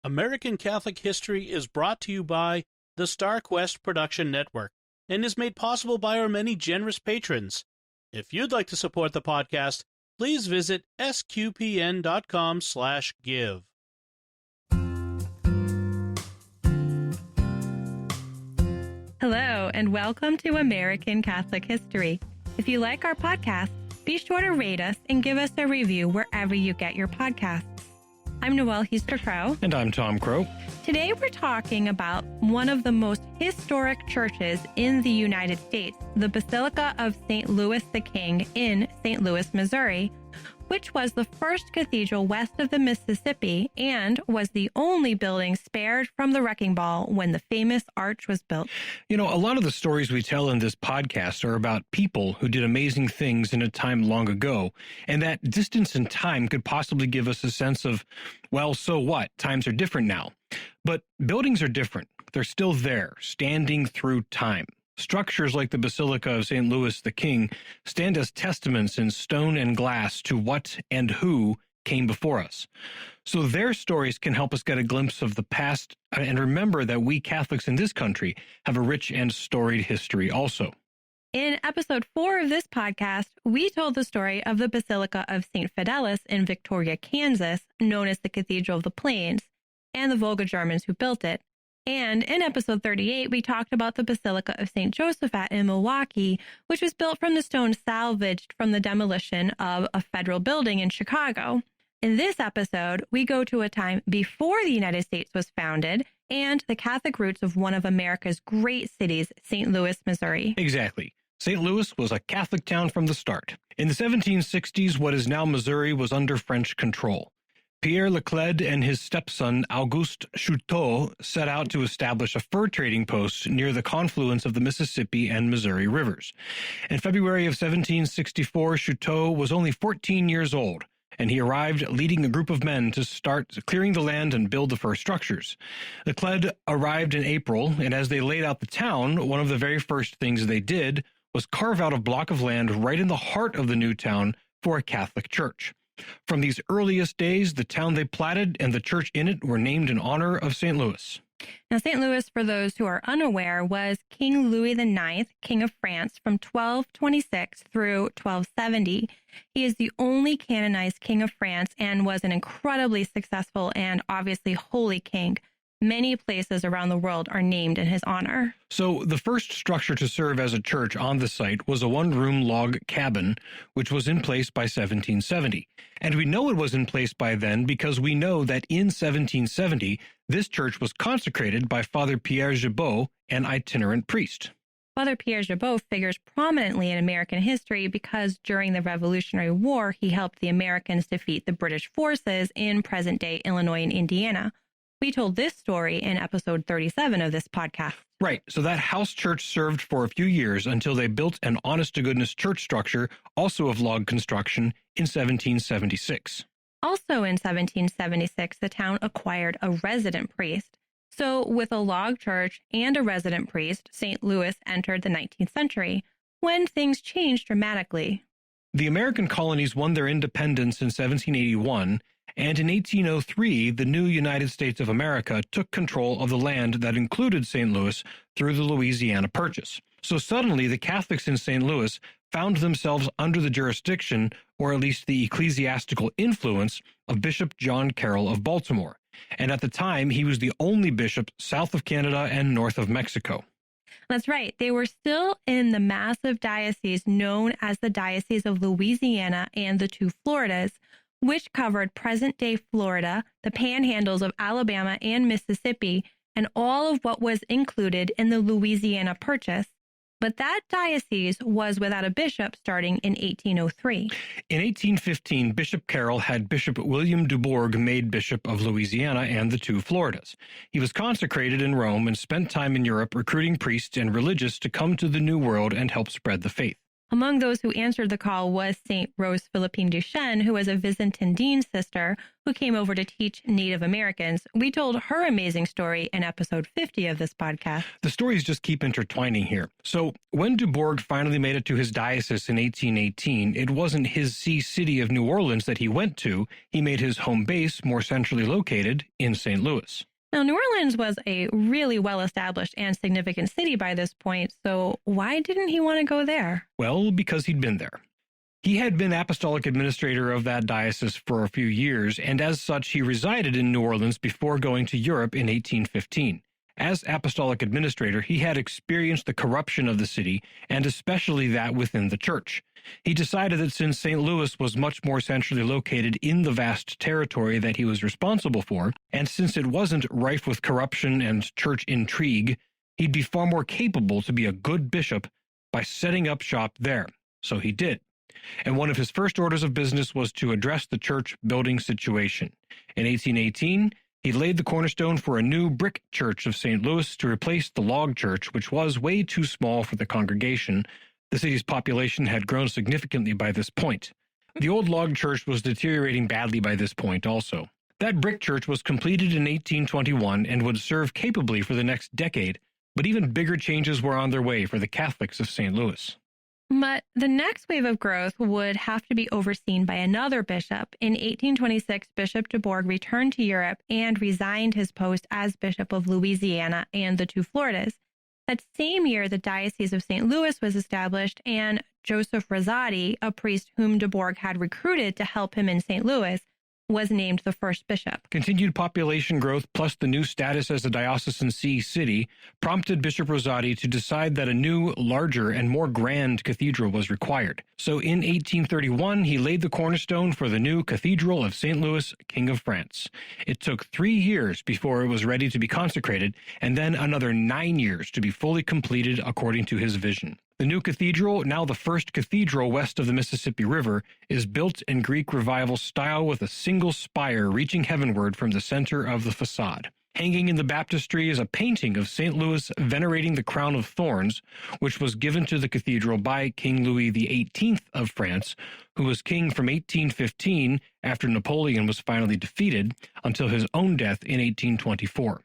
American Catholic History is brought to you by the Star Quest Production Network and is made possible by our many generous patrons. If you'd like to support the podcast, please visit sqpn.com/give. Hello, and welcome to American Catholic History. If you like our podcast, be sure to rate us and give us a review wherever you get your podcasts. I'm Noëlle Crowe. And I'm Tom Crowe. Today we're talking about one of the most historic churches in the United States, the Basilica of St. Louis the King in St. Louis, Missouri, which was the first cathedral west of the Mississippi and was the only building spared from the wrecking ball when the famous arch was built. You know, a lot of the stories we tell in this podcast are about people who did amazing things in a time long ago, and that distance in time could possibly give us a sense of, well, so what? Times are different now. But buildings are different. They're still there, standing through time. Structures like the Basilica of St. Louis the King stand as testaments in stone and glass to what and who came before us. So their stories can help us get a glimpse of the past and remember that we Catholics in this country have a rich and storied history also. In episode 4 of this podcast, we told the story of the Basilica of St. Fidelis in Victoria, Kansas, known as the Cathedral of the Plains, and the Volga Germans who built it. And in episode 38, we talked about the Basilica of St. Josephat in Milwaukee, which was built from the stone salvaged from the demolition of a federal building in Chicago. In this episode, we go to a time before the United States was founded and the Catholic roots of one of America's great cities, St. Louis, Missouri. Exactly. St. Louis was a Catholic town from the start. In the 1760s, what is now Missouri was under French control. Pierre Leclerc and his stepson Auguste Chouteau set out to establish a fur trading post near the confluence of the Mississippi and Missouri rivers. In February of 1764, Chouteau was only 14 years old, and he arrived leading a group of men to start clearing the land and build the first structures. Leclerc arrived in April, and as they laid out the town, one of the very first things they did was carve out a block of land right in the heart of the new town for a Catholic church. From these earliest days, the town they platted and the church in it were named in honor of St. Louis. Now, St. Louis, for those who are unaware, was King Louis IX, King of France, from 1226 through 1270. He is the only canonized king of France and was an incredibly successful and obviously holy king. Many places around the world are named in his honor. So the first structure to serve as a church on the site was a one-room log cabin, which was in place by 1770. And we know it was in place by then because we know that in 1770, this church was consecrated by Father Pierre Gibault, an itinerant priest. Father Pierre Gibault figures prominently in American history because during the Revolutionary War, he helped the Americans defeat the British forces in present-day Illinois and Indiana. We told this story in episode 37 of this podcast. Right. So that house church served for a few years until they built an honest-to-goodness church structure, also of log construction, in 1776. Also in 1776, the town acquired a resident priest. So with a log church and a resident priest, St. Louis entered the 19th century, when things changed dramatically. The American colonies won their independence in 1781, and in 1803, the new United States of America took control of the land that included St. Louis through the Louisiana Purchase. So suddenly, the Catholics in St. Louis found themselves under the jurisdiction, or at least the ecclesiastical influence, of Bishop John Carroll of Baltimore. And at the time, he was the only bishop south of Canada and north of Mexico. That's right. They were still in the massive diocese known as the Diocese of Louisiana and the two Floridas, which covered present-day Florida, the panhandles of Alabama and Mississippi, and all of what was included in the Louisiana Purchase. But that diocese was without a bishop starting in 1803. In 1815, Bishop Carroll had Bishop William du Borg made Bishop of Louisiana and the two Floridas. He was consecrated in Rome and spent time in Europe recruiting priests and religious to come to the New World and help spread the faith. Among those who answered the call was St. Rose Philippine Duchesne, who was a Byzantine sister who came over to teach Native Americans. We told her amazing story in episode 50 of this podcast. The stories just keep intertwining here. So when du Borg finally made it to his diocese in 1818, it wasn't his see city of New Orleans that he went to. He made his home base more centrally located in St. Louis. Now, New Orleans was a really well-established and significant city by this point, so why didn't he want to go there? Well, because he'd been there. He had been apostolic administrator of that diocese for a few years, and as such, he resided in New Orleans before going to Europe in 1815. As apostolic administrator, he had experienced the corruption of the city, and especially that within the church. He decided that since St. Louis was much more centrally located in the vast territory that he was responsible for, and since it wasn't rife with corruption and church intrigue, he'd be far more capable to be a good bishop by setting up shop there. So he did. And one of his first orders of business was to address the church building situation. In 1818, he laid the cornerstone for a new brick church of St. Louis to replace the log church, which was way too small for the congregation. The city's population had grown significantly by this point. The old log church was deteriorating badly by this point also. That brick church was completed in 1821 and would serve capably for the next decade, but even bigger changes were on their way for the Catholics of St. Louis. But the next wave of growth would have to be overseen by another bishop. In 1826, Bishop du Borg returned to Europe and resigned his post as Bishop of Louisiana and the two Floridas. That same year, the Diocese of St. Louis was established, and Joseph Rosati, a priest whom du Borg had recruited to help him in St. Louis, was named the first bishop. Continued population growth plus the new status as a diocesan see city prompted Bishop Rosati to decide that a new, larger, and more grand cathedral was required. So in 1831, he laid the cornerstone for the new Cathedral of St. Louis, King of France. It took 3 years before it was ready to be consecrated, and then another 9 years to be fully completed according to his vision. The new cathedral, now the first cathedral west of the Mississippi River, is built in Greek Revival style with a single spire reaching heavenward from the center of the facade. Hanging in the baptistry is a painting of St. Louis venerating the crown of thorns, which was given to the cathedral by King Louis XVIII of France, who was king from 1815 after Napoleon was finally defeated until his own death in 1824.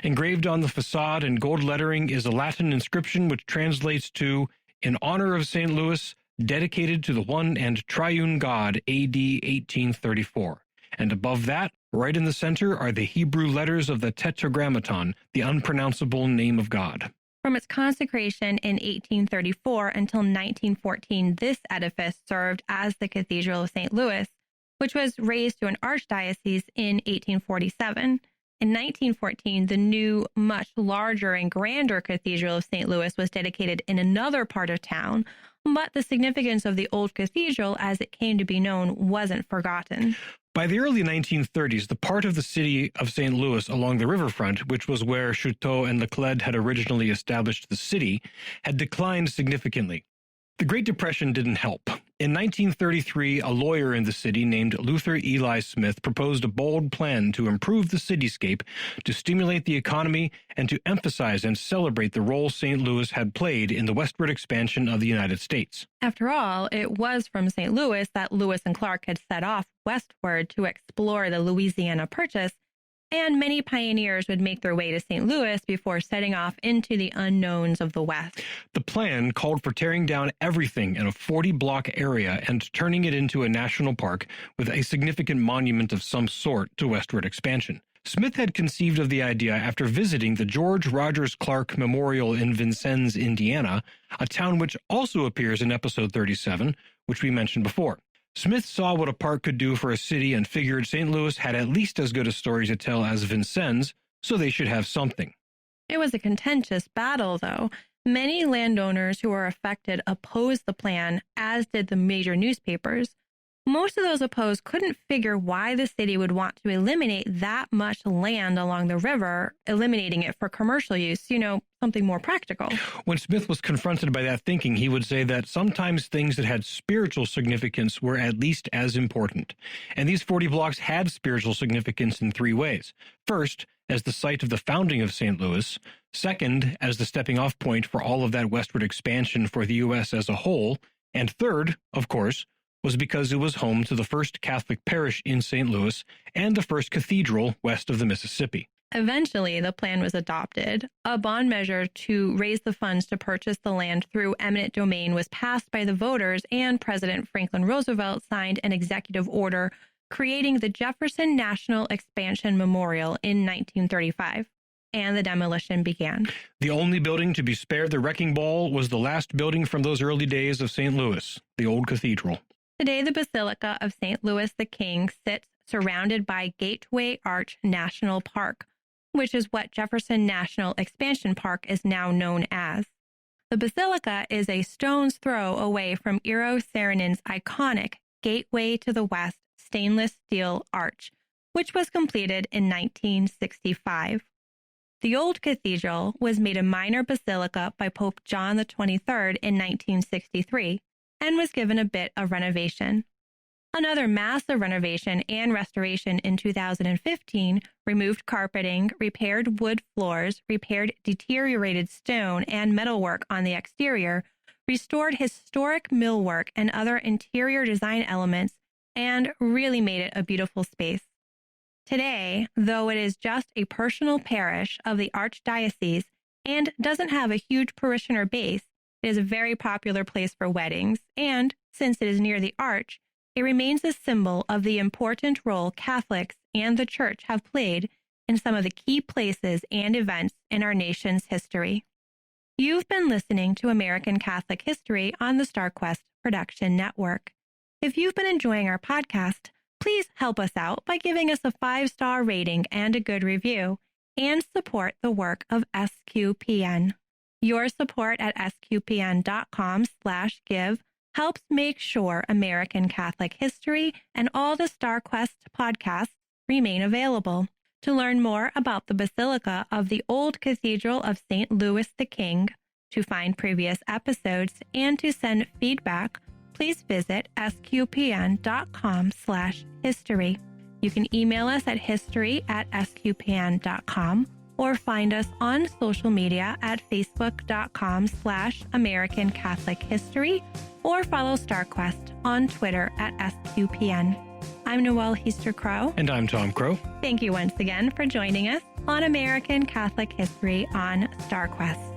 Engraved on the facade in gold lettering is a Latin inscription which translates to, "In honor of St. Louis, dedicated to the one and triune God, A.D. 1834. And above that, right in the center, are the Hebrew letters of the Tetragrammaton, the unpronounceable name of God. From its consecration in 1834 until 1914, this edifice served as the Cathedral of St. Louis, which was raised to an archdiocese in 1847. In 1914, the new, much larger and grander Cathedral of St. Louis was dedicated in another part of town, but the significance of the old cathedral, as it came to be known, wasn't forgotten. By the early 1930s, the part of the city of St. Louis along the riverfront, which was where Chouteau and Leclerc had originally established the city, had declined significantly. The Great Depression didn't help. In 1933, a lawyer in the city named Luther Eli Smith proposed a bold plan to improve the cityscape, to stimulate the economy, and to emphasize and celebrate the role St. Louis had played in the westward expansion of the United States. After all, it was from St. Louis that Lewis and Clark had set off westward to explore the Louisiana Purchase, and many pioneers would make their way to St. Louis before setting off into the unknowns of the West. The plan called for tearing down everything in a 40-block area and turning it into a national park with a significant monument of some sort to westward expansion. Smith had conceived of the idea after visiting the George Rogers Clark Memorial in Vincennes, Indiana, a town which also appears in episode 37, which we mentioned before. Smith saw what a park could do for a city and figured St. Louis had at least as good a story to tell as Vincennes, so they should have something. It was a contentious battle, though. Many landowners who were affected opposed the plan, as did the major newspapers. Most of those opposed couldn't figure why the city would want to eliminate that much land along the river, eliminating it for commercial use, something more practical. When Smith was confronted by that thinking, he would say that sometimes things that had spiritual significance were at least as important. And these 40 blocks had spiritual significance in 3 ways. First, as the site of the founding of St. Louis. Second, as the stepping-off point for all of that westward expansion for the U.S. as a whole. And third, of course, was because it was home to the first Catholic parish in St. Louis and the first cathedral west of the Mississippi. Eventually, the plan was adopted. A bond measure to raise the funds to purchase the land through eminent domain was passed by the voters, and President Franklin Roosevelt signed an executive order creating the Jefferson National Expansion Memorial in 1935, and the demolition began. The only building to be spared the wrecking ball was the last building from those early days of St. Louis, the Old Cathedral. Today, the Basilica of St. Louis the King sits surrounded by Gateway Arch National Park, which is what Jefferson National Expansion Park is now known as. The Basilica is a stone's throw away from Eero Saarinen's iconic Gateway to the West stainless steel arch, which was completed in 1965. The Old Cathedral was made a minor basilica by Pope John XXIII in 1963 and was given a bit of renovation. Another massive renovation and restoration in 2015 removed carpeting, repaired wood floors, repaired deteriorated stone and metalwork on the exterior, restored historic millwork and other interior design elements, and really made it a beautiful space. Today, though it is just a personal parish of the Archdiocese and doesn't have a huge parishioner base, it is a very popular place for weddings, and since it is near the arch, it remains a symbol of the important role Catholics and the Church have played in some of the key places and events in our nation's history. You've been listening to American Catholic History on the StarQuest Production Network. If you've been enjoying our podcast, please help us out by giving us a 5-star rating and a good review, and support the work of SQPN. Your support at sqpn.com/give helps make sure American Catholic History and all the StarQuest podcasts remain available. To learn more about the Basilica of the Old Cathedral of St. Louis the King, to find previous episodes, and to send feedback, please visit sqpn.com/history. You can email us at history@sqpn.com or find us on social media at facebook.com/American Catholic History or follow StarQuest on Twitter at SQPN. I'm Noëlle Crowe. And I'm Tom Crowe. Thank you once again for joining us on American Catholic History on StarQuest.